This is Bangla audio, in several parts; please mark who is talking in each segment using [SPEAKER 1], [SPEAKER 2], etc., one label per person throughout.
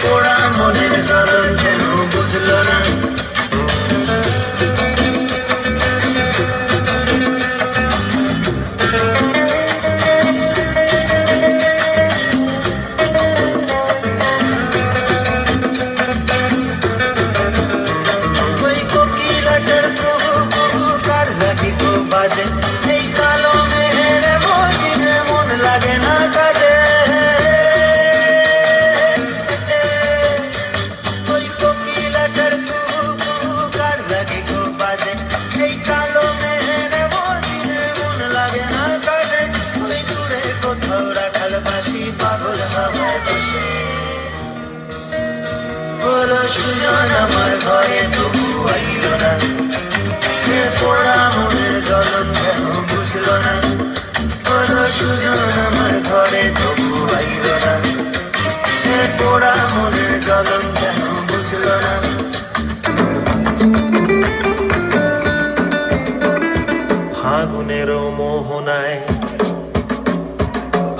[SPEAKER 1] পোড়া মনের জ্বলন কেন বুঝলো না? এই কালো মেঘের মজিনে মন লাগে না কাজে, ওই কোকিলাটার কুহু কার লাগে গো বাজে। এই কালো মেঘের মজিনে মন লাগে না কাজে, ওই দূরে কোথাও রাখাল বাসি পাগল হাওয়ায় বসে। বলো সুজন আমার ঘরে তবু আইল না, পোড়া মনের জ্বলন কেন বুঝলো না? বলো সুজন আমার ঘরে তবু আইল না, পোড়া মনের জ্বলন কেন বুঝলো না? ফাগুনের মোহনায়,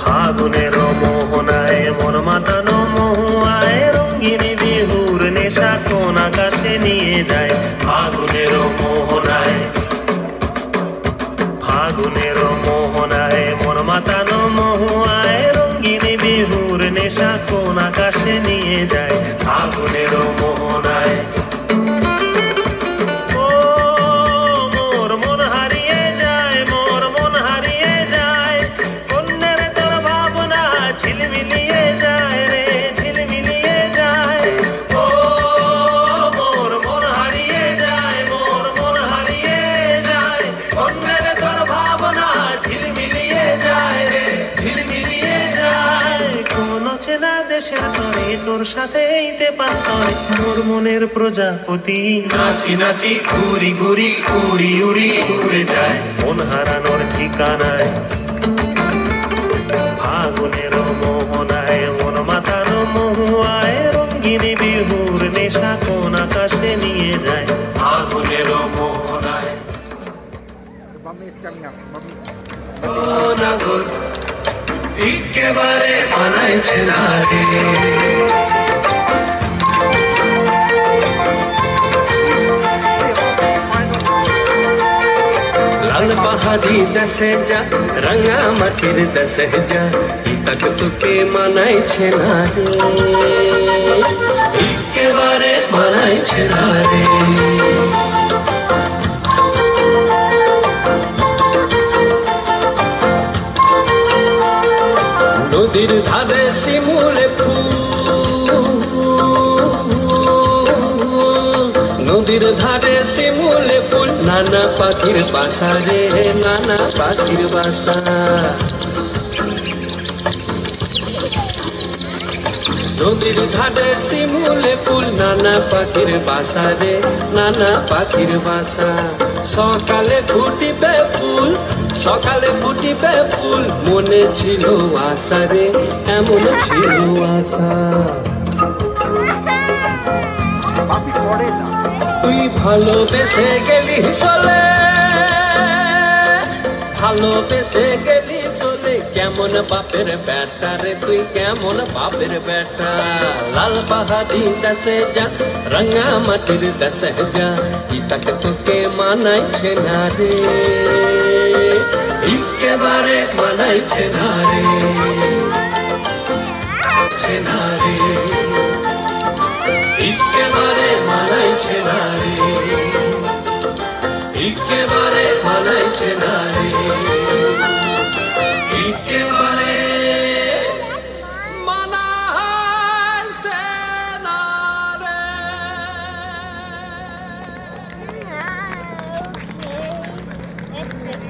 [SPEAKER 1] ফাগুনের মোহনায় মন মাতানো মহুয়ায়, রঙিনী বিহুর নেশা কোন আকাশে নিয়ে যায়। ফাগুনের মোহনায়, ফাগুনের মোহনায় মন মাতানো মহুয়ায়, রঙিনী বিহুর নেশা কোন আকাশে নিয়ে যায়। ফাগুনের মোহনায় দেশের তরে তোর সাথে এইতে পান্তরে, তোর মনের প্রজাপতি নাচি নাচি ঘুরি ঘুরি উড়ি উড়ি উড়ে যায় মন হারানোর ঠিকানায়। ফাগুনের মোহনায় মন মাতানো মহুয়ায়, রঙ্গিনী বিহুর নেশা কোন আকাশে নিয়ে যায়। ফাগুনের মোহনায় নাগর একেবারে মানাইছে না রে। লাল পাহাড়ি দেশে যা, রঙা মাটির দেশে যা, তক তোকে মানাইছে না রে, একেবারে মানাইছে না রে। নদীর ধারে শিমুলে ফুল, নদীর ধারে শিমুলে ফুল, নানা পাখির বাসা রে, নানা পাখির বাসা। নদীর ধারে শিমুলে ফুল, নানা পাখির বাসা রে, নানা পাখির বাসা। সকালে ফুটিবে ফুল, সকালে ফুটিবে ফুল, মনে ছিল আশা রে, এমন ছিল আশা। তুই ভালোবেসে গেলি চলে, ভালোবেসে গেলি চলে, কেমন বাপের বেটা রে তুই, কেমন বাপের বেটা। লাল পাহাড়ি দেশে যা, রঙা মাটির দেশে যা, ইতাক তোকে মানাইছে না রে, একেবারে মানাইছে না রে, না রে, একেবারে মানাইছে না রে, একেবারে মানাইছে না রে।